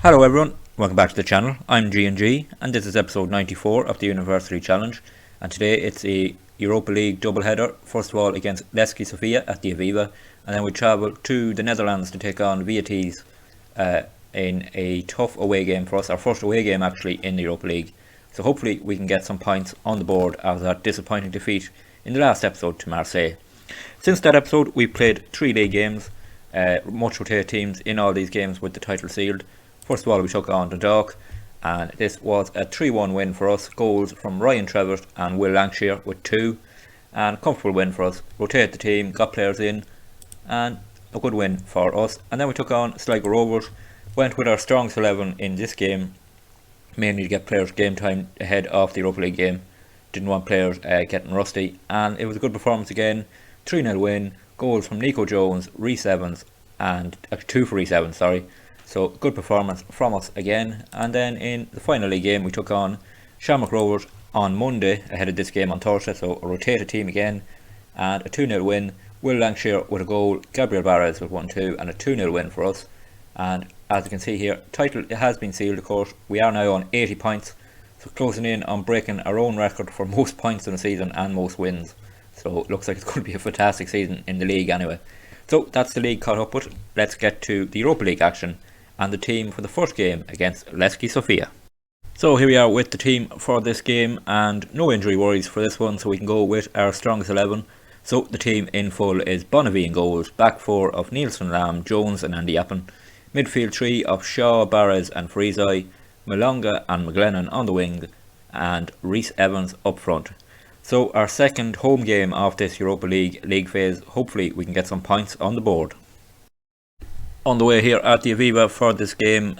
Hello everyone, welcome back to the channel. I'm G&G and this is episode 94 of the University Challenge, and today it's a Europa League doubleheader. First of all against Levski Sofia at the Aviva, and then we travel to the Netherlands to take on Vitesse in a tough away game for us, our first away game actually in the Europa League. So hopefully we can get some points on the board after that disappointing defeat in the last episode to Marseille. Since that episode we've played 3 league games, much rotate teams in all these games with the title sealed. First of all we took on Dundalk, and this was a 3-1 win for us. Goals from Ryan Trevor and Will Lancashire with 2, and comfortable win for us. Rotate the team, got players in, and a good win for us. And then we took on Sligo Rovers, went with our strongest 11 in this game, mainly to get players game time ahead of the Europa League game. Didn't want players getting rusty, and it was a good performance again. 3-0 win, goals from Nico Jones, Rhys Evans, and 2 for Rhys Evans, sorry. So good performance from us again. And then in the final league game we took on Shamrock Rovers on Monday ahead of this game on Thursday, so a rotated team again, and a 2-0 win. Will Lancashire with a goal, Gabriel Barres with 1-2, and a 2-0 win for us. And as you can see here, title has been sealed of course. We are now on 80 points, so closing in on breaking our own record for most points in a season and most wins. So it looks like it's going to be a fantastic season in the league anyway. So that's the league caught up with. Let's get to the Europa League action and the team for the first game against Levski Sofia. So here we are with the team for this game, and no injury worries for this one, so we can go with our strongest 11. So the team in full is Bonavie in goals, back 4 of Nielsen, Lam, Jones and Andy Appin, midfield 3 of Shaw, Barres and Friesai, Malonga and McGlennon on the wing, and Rhys Evans up front. So our second home game of this Europa League phase, hopefully we can get some points on the board. On the way here at the Aviva for this game,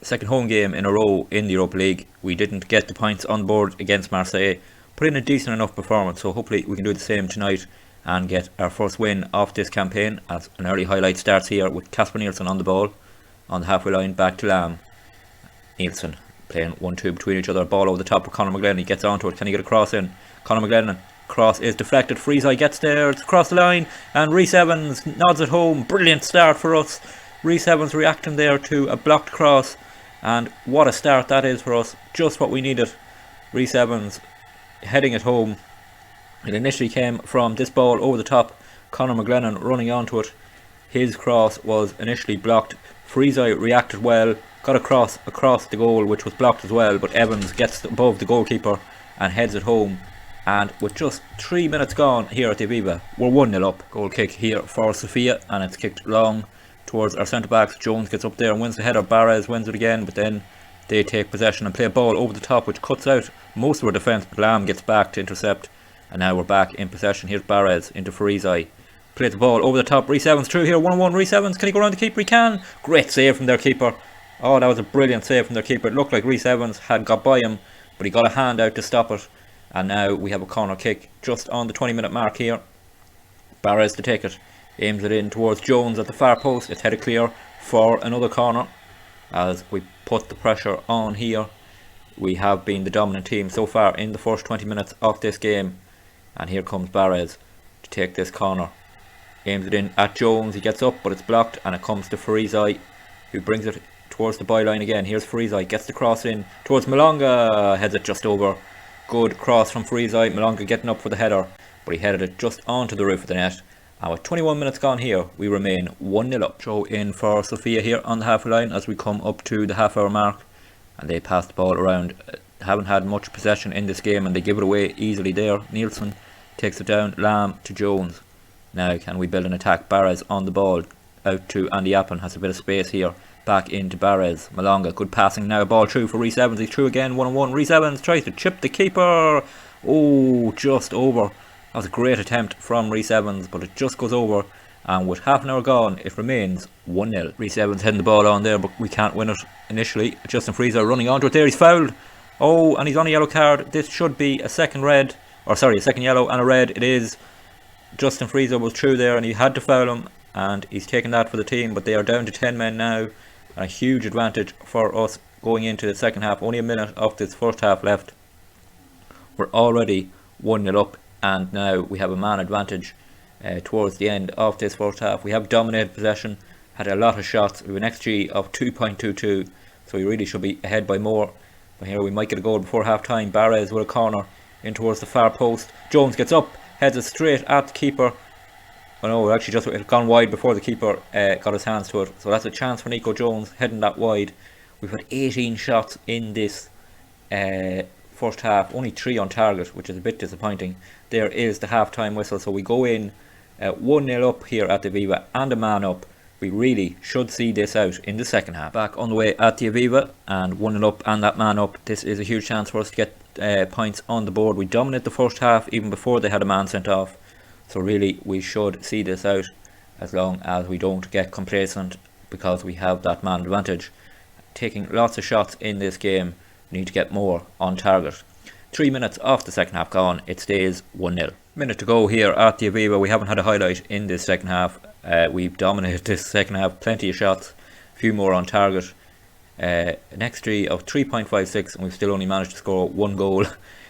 second home game in a row in the Europa League. We didn't get the points on board against Marseille, put in a decent enough performance, so hopefully we can do the same tonight and get our first win of this campaign, as an early highlight starts here with Kasper Nielsen on the ball on the halfway line, back to Lam. Nielsen playing 1-2 between each other, ball over the top of Conor McGlennon. He gets onto it, can he get a cross in? Conor McGlennon, cross is deflected, Friesai gets there, it's across the line, and Rhys Evans nods it home. Brilliant start for us. Rhys Evans reacting there to a blocked cross, and what a start that is for us, just what we needed. Rhys Evans heading it home. It initially came from this ball over the top, Conor McGlennon running onto it. His cross was initially blocked. Friesai reacted well, got a cross across the goal which was blocked as well, but Evans gets above the goalkeeper and heads it home. And with just 3 minutes gone here at the Aviva, we're 1-0 up. Goal kick here for Sofia, and it's kicked long towards our centre backs. Jones gets up there and wins the header. Barres wins it again, but then they take possession and play a ball over the top which cuts out most of our defence, but Lam gets back to intercept, and now we're back in possession. Here's Barres into Friesai, plays the ball over the top. Rhys Evans through here, 1-1. Rhys Evans, can he go around the keeper? He can. Great save from their keeper. Oh, that was a brilliant save from their keeper. It looked like Rhys Evans had got by him, but he got a hand out to stop it. And now we have a corner kick just on the 20-minute mark here. Barres to take it, aims it in towards Jones at the far post. It's headed clear for another corner as we put the pressure on here. We have been the dominant team so far in the first 20 minutes of this game, and here comes Barres to take this corner. Aims it in at Jones, he gets up but it's blocked, and it comes to Friesai, who brings it towards the byline again. Here's Friesai, gets the cross in towards Malonga, heads it just over. Good cross from Friesai, Malonga getting up for the header, but he headed it just onto the roof of the net. And with 21 minutes gone here, we remain 1-0 up. Throw in for Sofia here on the halfway line as we come up to the half hour mark, and they pass the ball around. Haven't had much possession in this game and they give it away easily there. Nielsen takes it down, Lam to Jones. Now can we build an attack? Barres on the ball, out to Andy Appin, has a bit of space here. Back into Barres, Malonga, good passing now, ball through for Rhys Evans, he's through again, 1-on-1, Rhys Evans tries to chip the keeper, oh, just over. That was a great attempt from Rhys Evans, but it just goes over, and with half an hour gone, it remains 1-0. Rhys Evans heading the ball on there, but we can't win it initially. Justin Friesai running onto it there, he's fouled, oh, and he's on a yellow card. This should be a second red, or sorry, a second yellow and a red. It is. Justin Friesai was through there and he had to foul him, and he's taken that for the team, but they are down to 10 men now. A huge advantage for us going into the second half. Only a minute of this first half left. We're already 1-0 up, and now we have a man advantage towards the end of this first half. We have dominated possession, had a lot of shots. We have an XG of 2.22, so we really should be ahead by more. But here we might get a goal before half time. Barres with a corner in towards the far post. Jones gets up, heads it straight at the keeper. Oh no, it actually just had gone wide before the keeper got his hands to it. So that's a chance for Nico Jones heading that wide. We've had 18 shots in this first half, only 3 on target, which is a bit disappointing. There is the half-time whistle, so we go in 1-0 up here at the Aviva and a man up. We really should see this out in the second half. Back on the way at the Aviva and 1-0 up and that man up. This is a huge chance for us to get points on the board. We dominate the first half even before they had a man sent off. So really we should see this out as long as we don't get complacent, because we have that man advantage. Taking lots of shots in this game, we need to get more on target. 3 minutes off the second half gone, it stays 1-0. Minute to go here at the Aviva. We haven't had a highlight in this second half. We've dominated this second half, plenty of shots, a few more on target. An XG of 3.56 and we've still only managed to score 1 goal.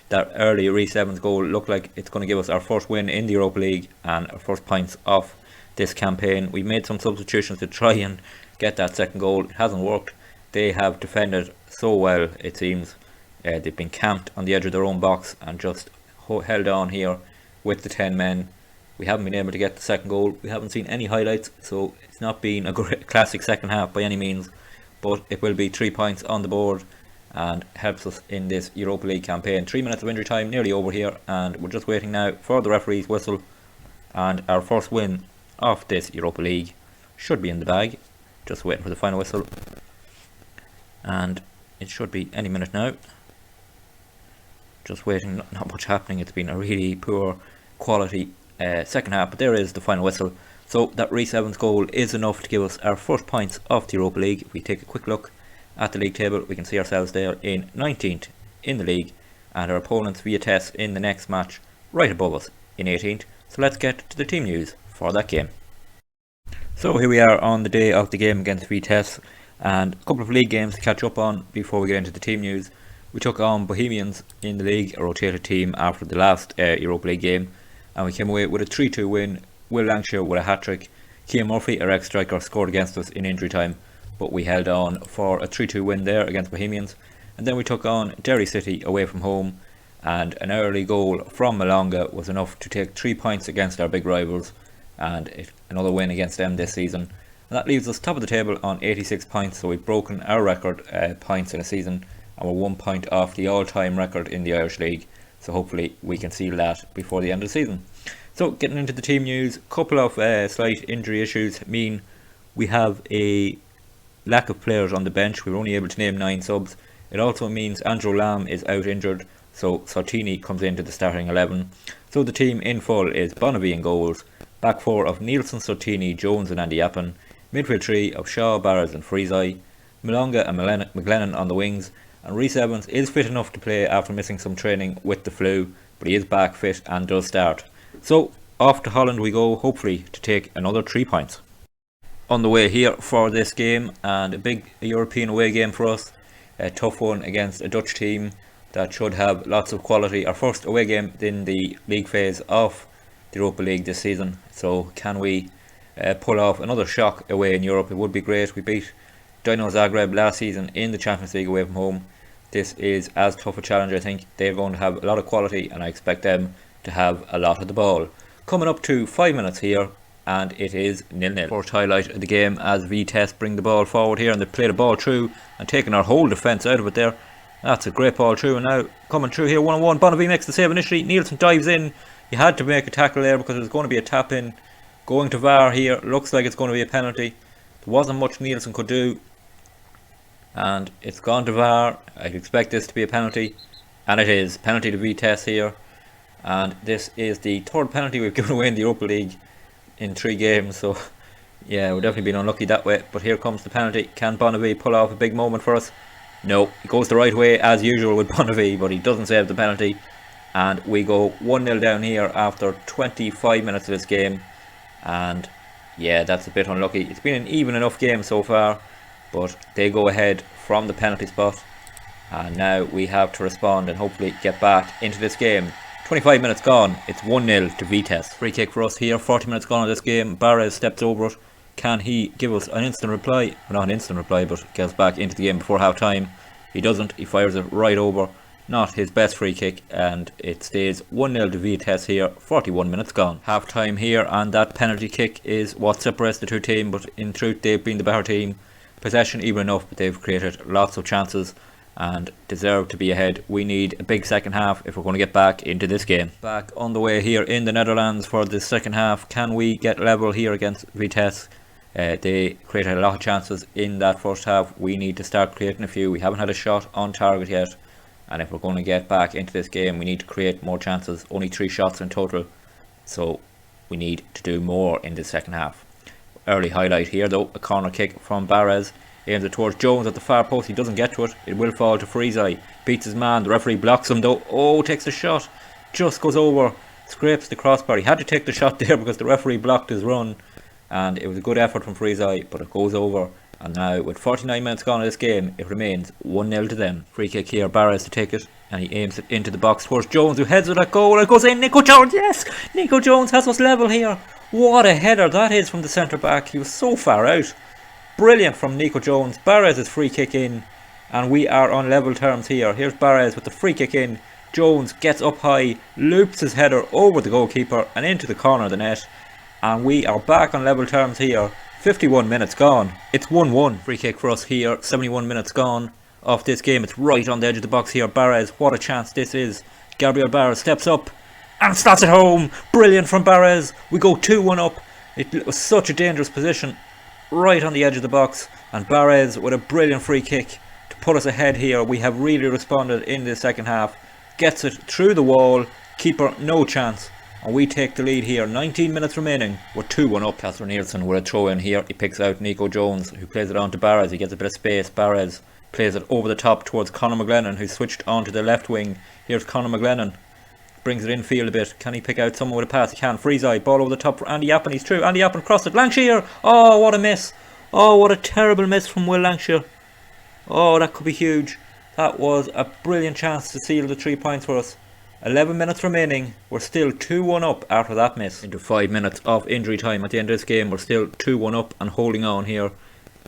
That early Rhys Evans goal looked like it's going to give us our first win in the Europa League and our first points off this campaign. We made some substitutions to try and get that second goal. It hasn't worked. They have defended so well, it seems. They've been camped on the edge of their own box and just held on here with the 10 men. We haven't been able to get the second goal. We haven't seen any highlights, so it's not been a great classic second half by any means, but it will be 3 points on the board and helps us in this Europa League campaign. 3 minutes of injury time nearly over here, and we're just waiting now for the referee's whistle, and our first win of this Europa League should be in the bag. Just waiting for the final whistle, and it should be any minute now. Just waiting, not much happening. It's been a really poor quality second half, but there is the final whistle. So that Rhys Evans goal is enough to give us our first points of the Europa League. If we take a quick look at the league table, we can see ourselves there in 19th in the league, and our opponents Vitesse in the next match right above us in 18th. So let's get to the team news for that game. So here we are on the day of the game against Vitesse, and a couple of league games to catch up on before we get into the team news. We took on Bohemians in the league, a rotated team after the last Europa League game, and we came away with a 3-2 win. Will Lancashire with a hat-trick. Cian Murphy, our ex-striker, scored against us in injury time, but we held on for a 3-2 win there against Bohemians. And then we took on Derry City away from home, and an early goal from Malonga was enough to take 3 points against our big rivals, and another win against them this season. And that leaves us top of the table on 86 points, so we've broken our record points in a season, and we're 1 point off the all-time record in the Irish League. So hopefully we can seal that before the end of the season. So getting into the team news, a couple of slight injury issues mean we have a lack of players on the bench. We were only able to name 9 subs. It also means Andrew Lamb is out injured, so Sartini comes into the starting 11. So the team in full is Bonavie in goals, back 4 of Nielsen, Sartini, Jones and Andy Appin, midfield 3 of Shaw, Barras and Freeseye, Malonga and McLennan on the wings, and Rhys Evans is fit enough to play after missing some training with the flu, but he is back fit and does start. So off to Holland we go, hopefully to take another 3 points. On the way here for this game, and a big European away game for us, a tough one against a Dutch team that should have lots of quality. Our first away game in the league phase of the Europa League this season, so can we pull off another shock away in Europe? It would be great. We beat Dino Zagreb last season in the Champions League away from home. This is as tough a challenge. I think they're going to have a lot of quality, and I expect them to have a lot of the ball. Coming up to 5 minutes here, and it is 0-0. First highlight of the game as Vitesse bring the ball forward here, and they play the ball through and taking our whole defence out of it there. That's a great ball through, and now coming through here 1-on-1. Bonavie makes the save initially. Nielsen dives in. He had to make a tackle there because it was going to be a tap in. Going to VAR here. Looks like it's going to be a penalty. There wasn't much Nielsen could do, and it's gone to VAR. I'd expect this to be a penalty, and it is. Penalty to Vitesse here, and this is the third penalty we've given away in the Europa League in 3 games, so yeah, we've definitely been unlucky that way. But here comes the penalty. Can Bonavie pull off a big moment for us? No, he goes the right way as usual with Bonavie, but he doesn't save the penalty, and we go 1-0 down here after 25 minutes of this game. And yeah, that's a bit unlucky. It's been an even enough game so far, but they go ahead from the penalty spot, and now we have to respond and hopefully get back into this game. 25 minutes gone, it's 1-0 to Vitesse. Free kick for us here, 40 minutes gone of this game. Barres steps over it, Can he give us an instant reply? Well, not an instant reply, but get us back into the game before half time. He doesn't. He fires it right over. Not his best free kick, and it stays 1-0 to Vitesse here. 41 minutes gone. Half time here, and that penalty kick is what separates the two teams, but in truth they've been the better team. Possession even enough, but they've created lots of chances and deserve to be ahead. We need a big second half if we're going to get back into this game. Back on the way here in the Netherlands for the second half. Can we get level here against Vitesse? They created a lot of chances in that first half. We need to start creating a few. We haven't had a shot on target yet, and if we're going to get back into this game, we need to create more chances. Only 3 shots in total, so we need to do more in the second half. Early highlight here though, a corner kick from Barres, aims it towards Jones at the far post. He doesn't get to it. It will fall to Friesai. Beats his man. The referee blocks him though. Oh, takes the shot. Just goes over. Scrapes the crossbar. He had to take the shot there because the referee blocked his run. And it was a good effort from Friesai, but it goes over. And now with 49 minutes gone in this game, it remains 1-0 to them. Free kick here. Barres to take it. And he aims it into the box towards Jones, who heads with that goal. And it goes in. Nico Jones. Yes! Nico Jones has us level here. What a header that is from the centre back. He was so far out. Brilliant from Nico Jones. Barres' free kick in, and we are on level terms here. Here's Barres with the free kick in. Jones gets up high, loops his header over the goalkeeper and into the corner of the net, and we are back on level terms here. 51 minutes gone. It's 1-1. Free kick for us here. 71 minutes gone of this game. It's right on the edge of the box here. Barres, what a chance this is. Gabriel Barres steps up and slots it home. Brilliant from Barres. We go 2-1 up. It was such a dangerous position, right on the edge of the box, and Barres with a brilliant free kick to put us ahead here. We have really responded in the second half. Gets it through the wall. Keeper no chance, and we take the lead here. 19 minutes remaining. We're 2-1 up. Casper Nielsen with a throw in here. He picks out Nico Jones, who plays it on to Barres. He gets a bit of space. Barres plays it over the top towards Conor McGlennon, who switched onto the left wing. Here's Conor McGlennon. Brings it in field a bit. Can he pick out someone with a pass? He can. Friesai. Ball over the top for Andy Yappen. He's through. Andy Yappen crossed it. Lancashire. Oh, what a miss. Oh, what a terrible miss from Will Lancashire. Oh, that could be huge. That was a brilliant chance to seal the 3 points for us. 11 minutes remaining. We're still 2-1 up after that miss. Into 5 minutes of injury time at the end of this game. We're still 2-1 up and holding on here.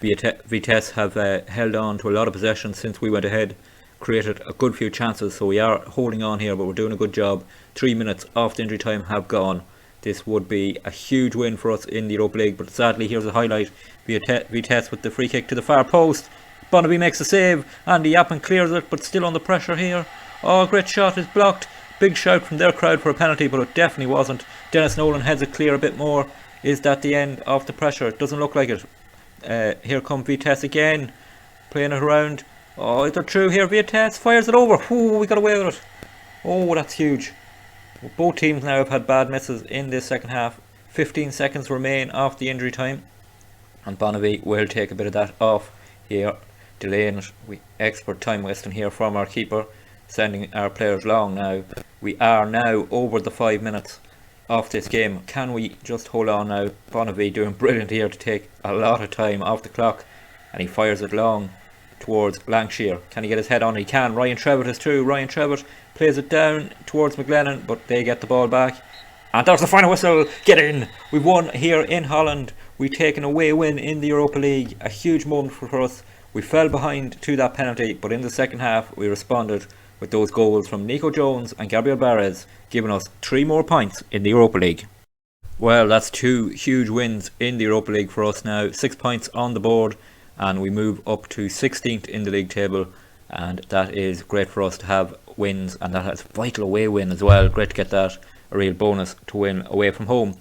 Vitesse have held on to a lot of possession since we went ahead. Created a good few chances, so we are holding on here, but we're doing a good job. 3 minutes of the injury time have gone. This would be a huge win for us in the Europa League, but sadly here's a highlight. Vitesse with the free kick to the far post. Bonnaby makes a save. Andy Yappen clears it, but still under pressure here. Oh, great shot is blocked. Big shout from their crowd for a penalty, but it definitely wasn't. Dennis Nolan heads it clear a bit more. Is that the end of the pressure? It doesn't look like it. Here come Vitesse again, playing it around. Oh, they're through here. Vitesse fires it over. Ooh, we got away with it. Oh, that's huge. Both teams now have had bad misses in this second half. 15 seconds remain after the injury time, and Bonnaby will take a bit of that off here, delaying it. Expert time wasting here from our keeper, sending our players long now. We are now over the 5 minutes of this game. Can we just hold on now? Bonnaby doing brilliant here to take a lot of time off the clock, and he fires it long towards Lancashire. Can he get his head on? He can. Ryan Trevitt is through. Ryan Trevitt plays it down towards McGlennon, but they get the ball back. And there's the final whistle. Get in. We've won here in Holland. We've taken a away win in the Europa League. A huge moment for us. We fell behind to that penalty, but in the second half we responded with those goals from Nico Jones and Gabriel Barres, giving us 3 more points in the Europa League. Well, that's 2 huge wins in the Europa League for us now. 6 points on the board, and we move up to 16th in the league table, and that is great for us to have wins, and that is a vital away win as well. Great to get that, a real bonus to win away from home.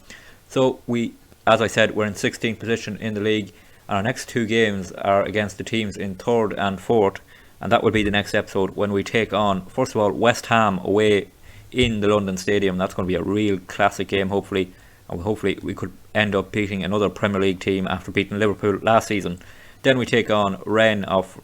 So we, as I said, we're in 16th position in the league, and our next 2 games are against the teams in 3rd and 4th, and that will be the next episode when we take on, first of all, West Ham away in the London Stadium. That's going to be a real classic game, hopefully, and hopefully we could end up beating another Premier League team after beating Liverpool last season. Then we take on Rennes of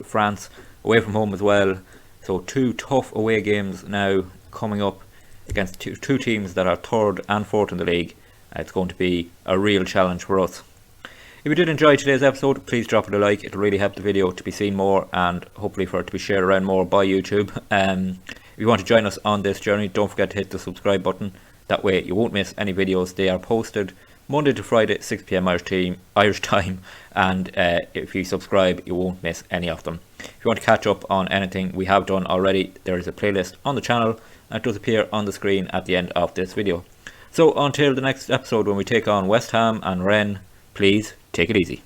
France away from home as well. So 2 tough away games now coming up against two teams that are 3rd and 4th in the league. It's going to be a real challenge for us. If you did enjoy today's episode, please drop it a like. It'll really help the video to be seen more, and hopefully for it to be shared around more by YouTube. If you want to join us on this journey, don't forget to hit the subscribe button. That way you won't miss any videos. They are posted Monday to Friday, 6 p.m. Irish time, and if you subscribe, you won't miss any of them. If you want to catch up on anything we have done already, there is a playlist on the channel, and it does appear on the screen at the end of this video. So until the next episode when we take on West Ham and Rennes, please take it easy.